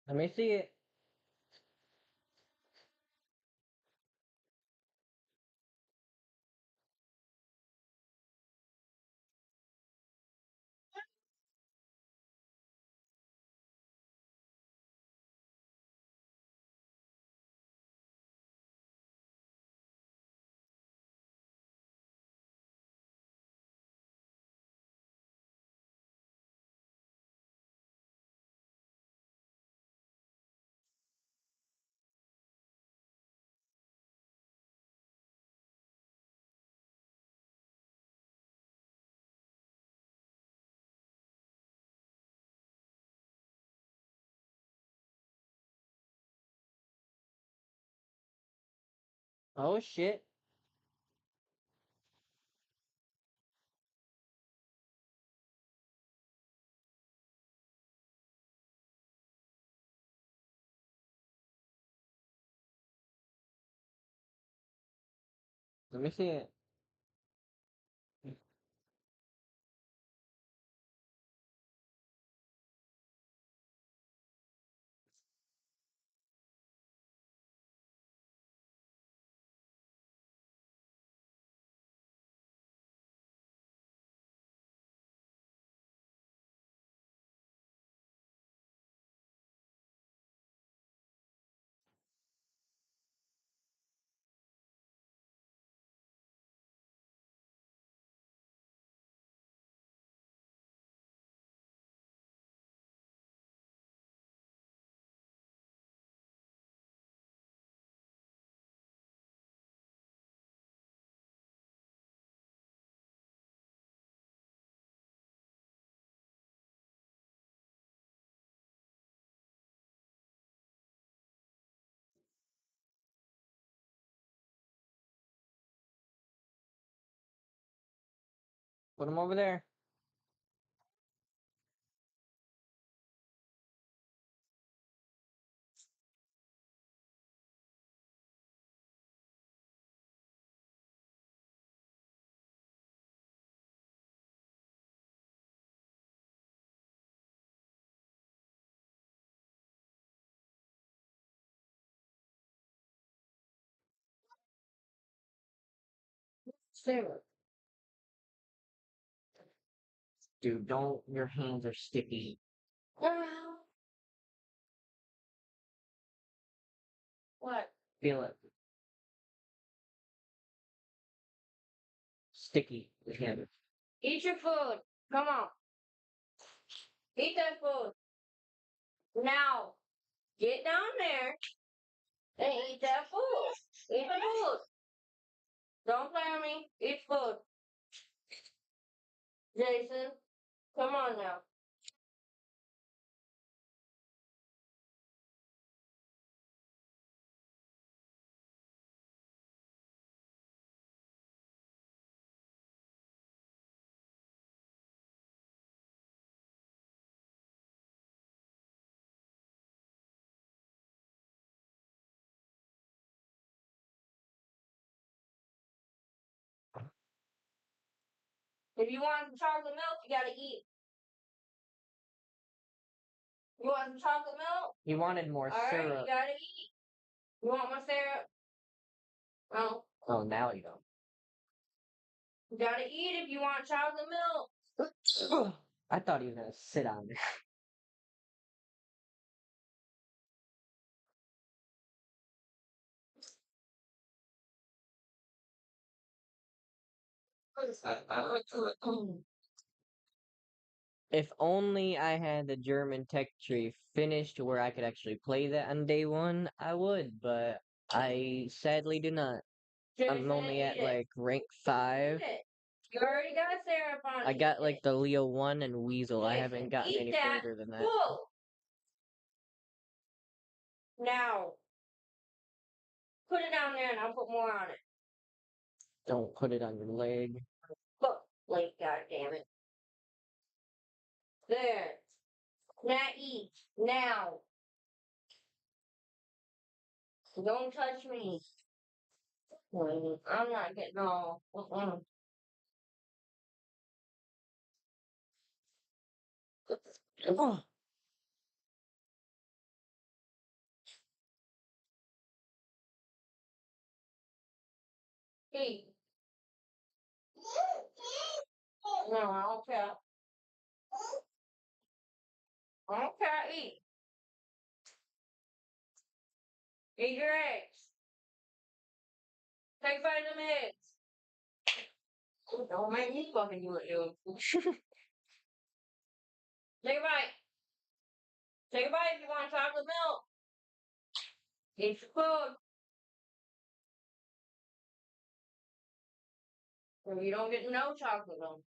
Let me see it. Oh shit. Let me see it. Put them over there. Sarah. Dude, don't. Your hands are sticky. What? Feel it. Sticky. Your hands. Eat your food. Come on. Eat that food. Now. Get down there and eat that food. Eat the food. Don't play on me. Eat food. Jason, come on now. If you want some chocolate milk, you gotta eat. You want some chocolate milk? He wanted more syrup. Alright, you gotta eat. You want more syrup? No. Oh, now you don't. You gotta eat if you want chocolate milk. I thought he was gonna sit on there. If only I had the German tech tree finished where I could actually play that on day one, I would, but I sadly do not. I'm only at like rank 5. You already got syrup on it. I got like the Leo 1 and Weasel. I haven't gotten any further than that. Now, put it down there and I'll put more on it. Don't put it on your leg. Look, leg, goddammit. There. Now eat. Now. Don't touch me. I'm not getting all. No, I don't care. I don't care. Eat. Eat your eggs. Take a bite of them eggs. Don't make me fucking do it, dude. Take a bite. Take a bite if you want chocolate milk. Eat your food. Or you don't get no chocolate milk.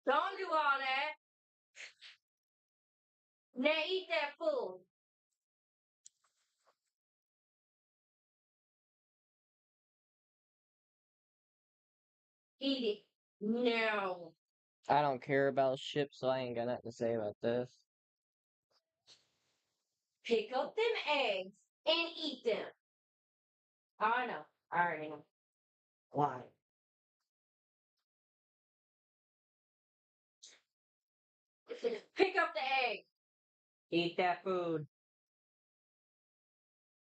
Don't do all that. Now eat that food. Eat it. No. I don't care about ships, so I ain't got nothing to say about this. Pick up them eggs and eat them. I know. I already know. Why? Pick up the egg. Eat that food.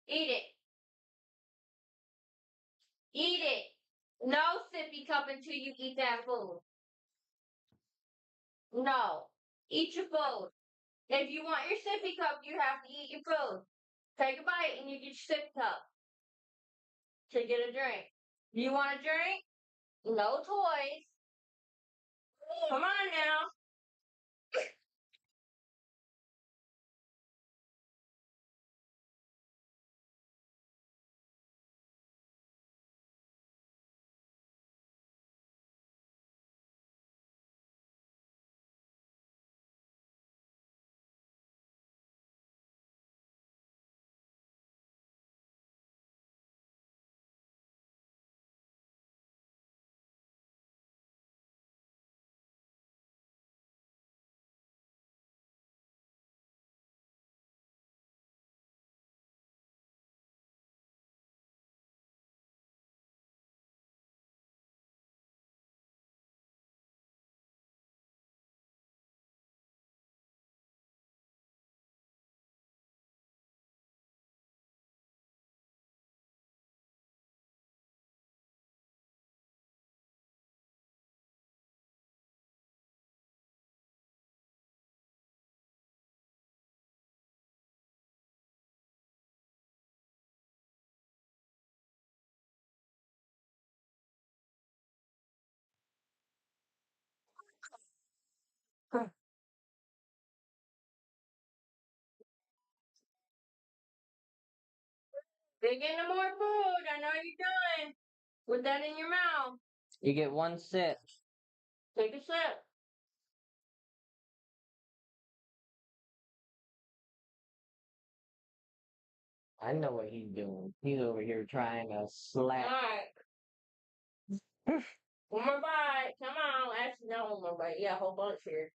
Eat it. Eat it. No sippy cup until you eat that food. No. Eat your food. If you want your sippy cup, you have to eat your food. Take a bite and you get your sippy cup to get a drink. You want a drink? No toys. Come on now. Dig into more food. I know you're done with that in your mouth. You get one sip. Take a sip. I know what he's doing. He's over here trying to slap. Alright. One more bite. Come on. Actually, not one more bite. Yeah, a whole bunch here.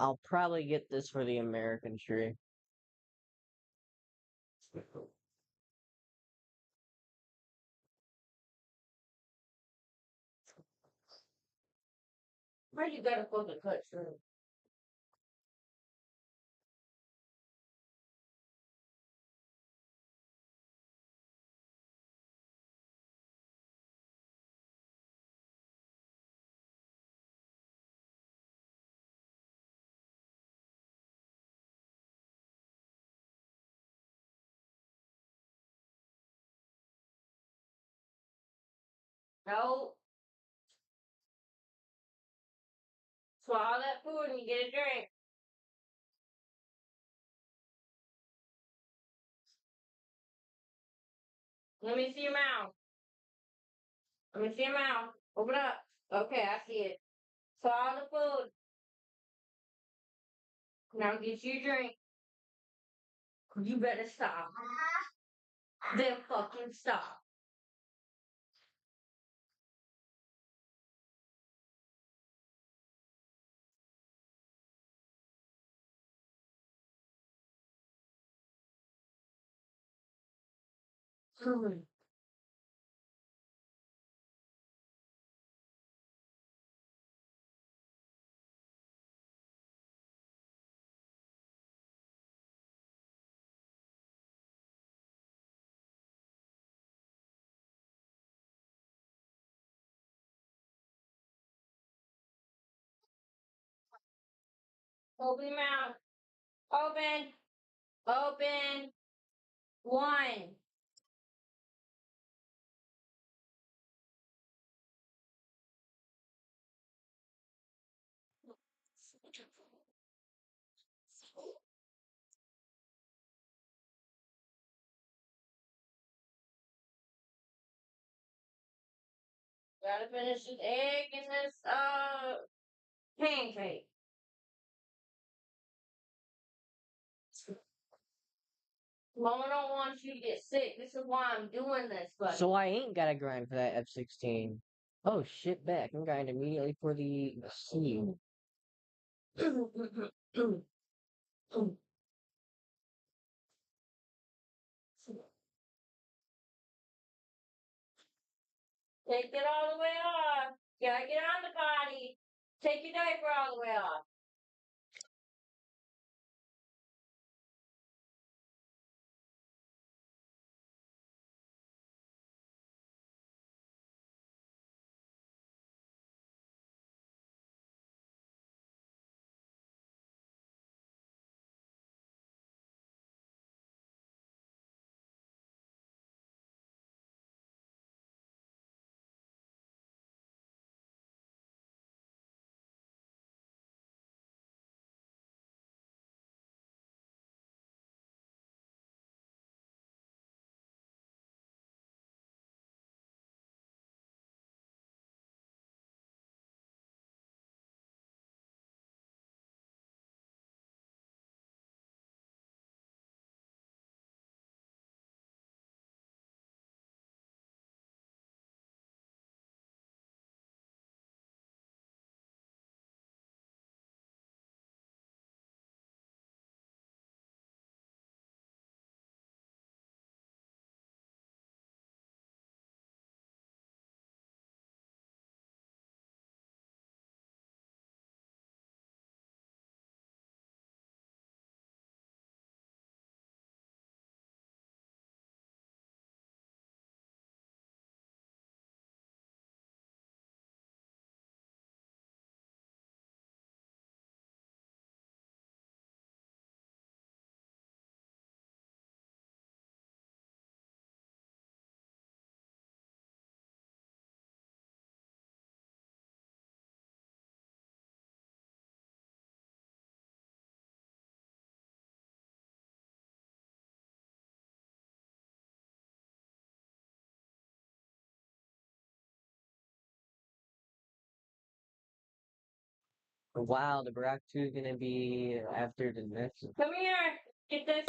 I'll probably get this for the American tree. Where you gotta fucking cut through? No. Swallow that food and you get a drink. Let me see your mouth. Let me see your mouth. Open up. Okay, I see it. Swallow the food. Now get you a drink. You better stop. Then fucking stop. Open your mouth. Open. Open. 1. Gotta finish this egg and this pancake. Mama don't want you to get sick. This is why I'm doing this, but So I ain't gotta grind for that F16. Oh shit, back. I'm grinding immediately for the C. Take it all the way off. Gotta get on the body. Take your diaper all the way off. Wow, the Barack 2 is gonna be after the next. Come here. Get this.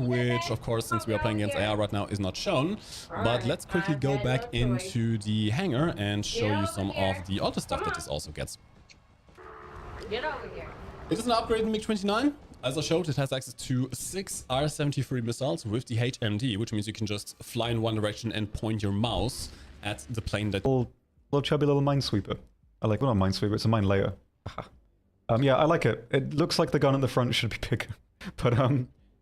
Which, of course, since we are playing against AR right now, is not shown. But let's quickly go back into the hangar and show you some of the auto stuff that this also gets. Get over here. It is an upgraded MiG-29. As I showed, it has access to 6 R-73 missiles with the HMD, which means you can just fly in one direction and point your mouse at the plane that... Little chubby little minesweeper. I like, well, not minesweeper, it's a mine layer. Yeah, I like it. It looks like the gun at the front should be bigger. But,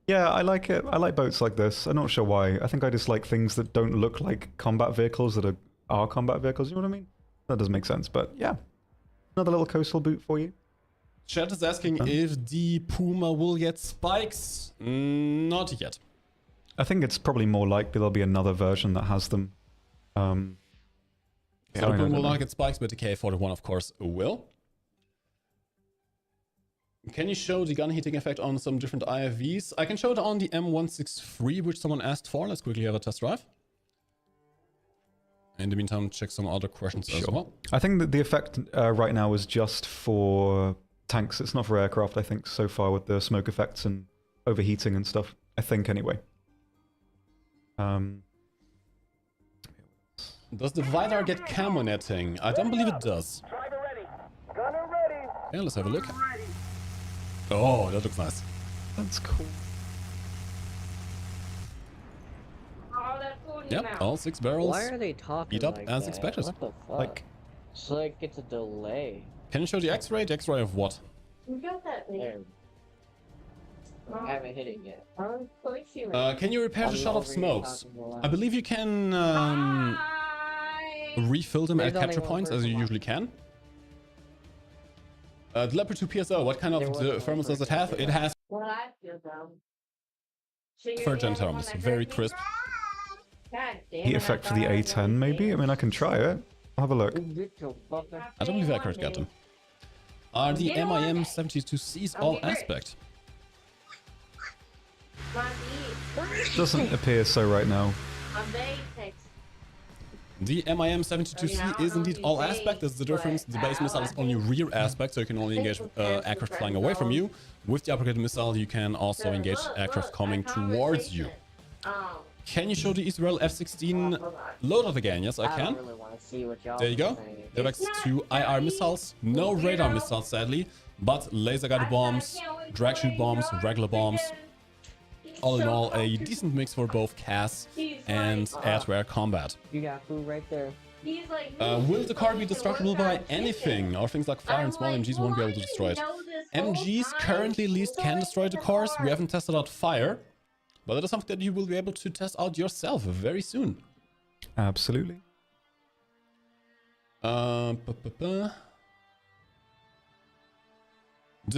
yeah, I like it. I like boats like this. I'm not sure why. I think I just like things that don't look like combat vehicles that are combat vehicles, you know what I mean? That doesn't make sense, but yeah. Another little coastal boot for you. Chat is asking if the Puma will get spikes. Not yet. I think it's probably more likely there'll be another version that has them. So the Puma will not get spikes, but the KA-41 of course will. Can you show the gun heating effect on some different IFVs? I can show it on the M163, which someone asked for. Let's quickly have a test drive. In the meantime, check some other questions as well. I think that the effect right now is just for tanks. It's not for aircraft, I think, so far with the smoke effects and overheating and stuff. I think, anyway. Does the Vidar get camo netting? I don't believe it does. Yeah, let's have a look. Oh, that looks nice. That's cool. Yep, all 6 barrels. Why are they talking Eat up like as that? expected. What the fuck? Like, It's like it's a delay. Can you show the X-ray? The X-ray of what? You got that thing. There. I haven't hit it yet. Can you repair the shot of smokes? I believe you can refill them at There's only capture one points as you person usually can. The Leopard 2 PSO, what kind of There was only thermals one does it person. have? It has Well, I feel dumb. So you're third the gen only one thermals, that very heard me? crisp. God damn heat it, effect I for the thought I was A10, gonna maybe? say I mean, I can try it. I'll have a look. I don't believe accurate got them. Are the You know what? MIM-72Cs I'll all be great. aspect? Doesn't appear so right now. The MIM-72C is indeed all aspect. That's the difference. The base missile is only rear aspect, so you can only engage aircraft flying away from you. With the upgraded missile, you can also engage aircraft coming towards you. Can you show the Israel F-16 loadout again? Yes, I I can. don't really want to see what y'all There you go. are saying. They have access to IR missiles, no radar missiles sadly, but laser guided bombs, drag shoot bombs, regular bombs. All in all, a decent mix for both CAS and air-to-air combat. You got food right there. Will the car be destructible by anything, or things like fire and small MGs won't be able to destroy it? MGs currently at least can destroy the cars. We haven't tested out fire, but that is something that you will be able to test out yourself very soon. Absolutely. The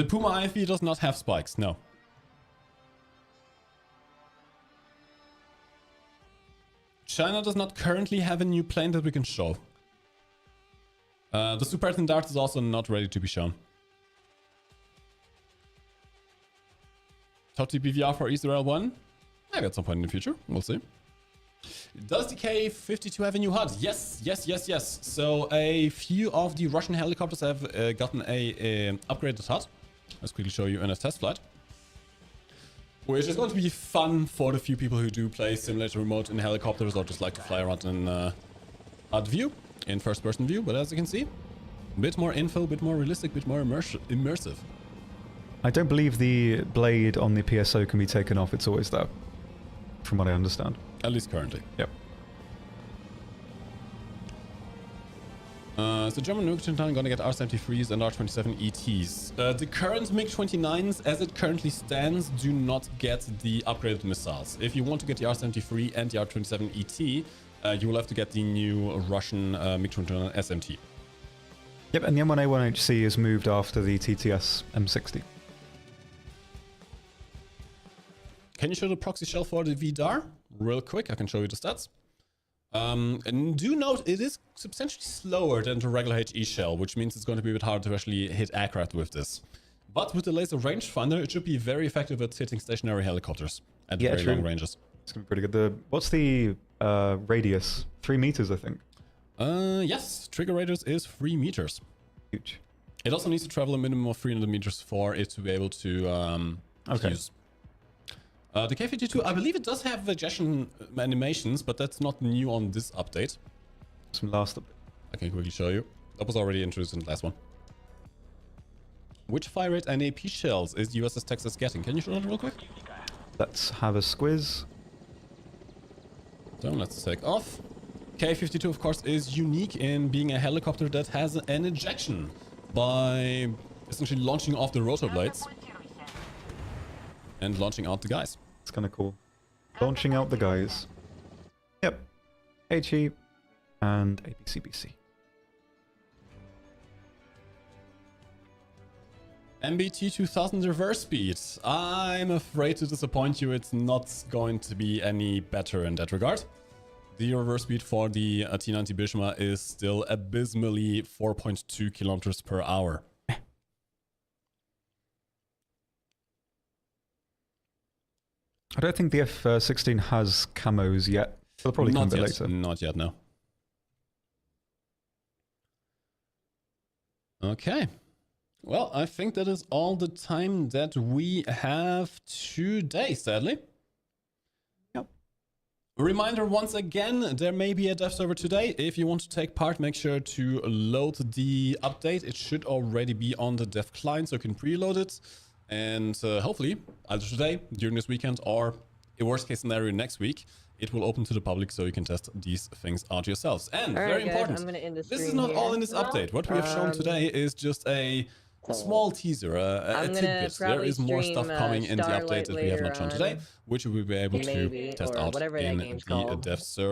Puma IFV does not have spikes, no. China does not currently have a new plane that we can show. The Super Dart is also not ready to be shown. Top TPVR for Israel 1? Maybe at some point in the future, we'll see. Does the K-52 have a new HUD? Yes, yes, yes, yes. So a few of the Russian helicopters have gotten a upgraded HUD. Let's quickly show you in a test flight. Which is going to be fun for the few people who do play simulator remote in helicopters or just like to fly around in HUD view, in first-person view. But as you can see, a bit more info, a bit more realistic, a bit more immersive. I don't believe the blade on the PSO can be taken off. It's always there, from what I understand. At least currently. Yep. So German MiG-29 gonna get R-73s and R-27 ETs. The current MiG-29s, as it currently stands, do not get the upgraded missiles. If you want to get the R-73 and the R-27 ET, you will have to get the new Russian MiG-29 SMT. Yep, and the M1A1HC is moved after the TTS M60. Can you show the proxy shell for the VDAR? Real quick, I can show you the stats. And do note, it is substantially slower than the regular HE shell, which means it's going to be a bit harder to actually hit aircraft with this. But with the laser rangefinder, it should be very effective at hitting stationary helicopters at very long ranges. It's going to be pretty good. What's the radius? 3 meters, I think. Yes, trigger radius is 3 meters. Huge. It also needs to travel a minimum of 300 meters for it to be able to use. The K-52, I believe it does have ejection animations, but that's not new on this update. Some last update. I can quickly show you. That was already introduced in the last one. Which fire rate and AP shells is USS Texas getting? Can you show that real quick? Let's have a squiz. So let's take off. K-52, of course, is unique in being a helicopter that has an ejection by essentially launching off the rotor blades and launching out the guys. It's kind of cool. Launching out the guys. Yep. HE and APCBC. MBT 2000 reverse speed. I'm afraid to disappoint you. It's not going to be any better in that regard. The reverse speed for the T90 Bishma is still abysmally 4.2 kilometers per hour. I don't think the F-16 has camos yet. They'll probably come a bit later. Not yet, no. Okay. Well, I think that is all the time that we have today, sadly. Yep. Reminder once again, there may be a dev server today. If you want to take part, make sure to load the update. It should already be on the dev client, so you can preload it. And hopefully, either today, during this weekend, or in worst case scenario next week, it will open to the public so you can test these things out yourselves. And All right, very guys, important, I'm gonna end the this is stream not here. all in this update. What we have shown today is just a small teaser, a I'm gonna tidbit. There probably is more stuff stream, coming in the Starlight update that we have not later shown today, on. which we will be able Maybe, to test or out whatever that in game's the called. dev server.